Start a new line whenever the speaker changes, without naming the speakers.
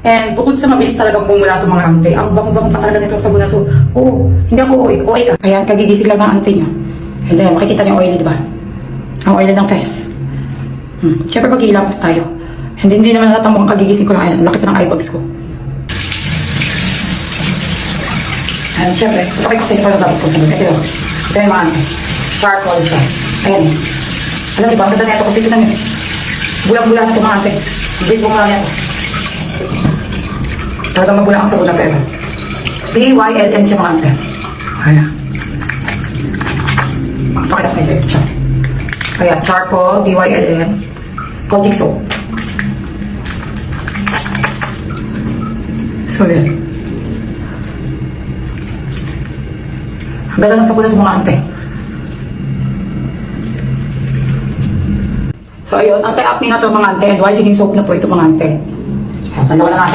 And bukod sa mabilis talagang bumula itong mga ante, ang bango-bango pa talaga nitong sabon na to. Oo, hindi ako OA ka. Ayan, kagigising lang ng ante nyo. And then, makikita nyo oily, diba? Ang oily ng face. Siyempre, maghihilamos tayo. And hindi naman natatamo ang kagigising ko lang. Ayan, laki pa ng eyebags ko. And siyempre, okay ko sa inyo para dapat ko sa mga. Ito yung mga ante. Charcoal siya. Ayan. Alam niyo ba, ang ganda na ito kasi ito na nyo. Bulang-bulang na ito mga ante. Hindi po mga yan. Talagang magulang ang sabon na pero. DYLN siya mga ante. Ayan. Pakita sa inyo. Siya. Ayan, charcoal, DYLN. Caustic soap. So, yan. Ang ganda ng sabon na ito mga ante. So, ayun. Anti-acne na ito mga ante. And whitening soap na po ito mga ante. Tanawa na natin.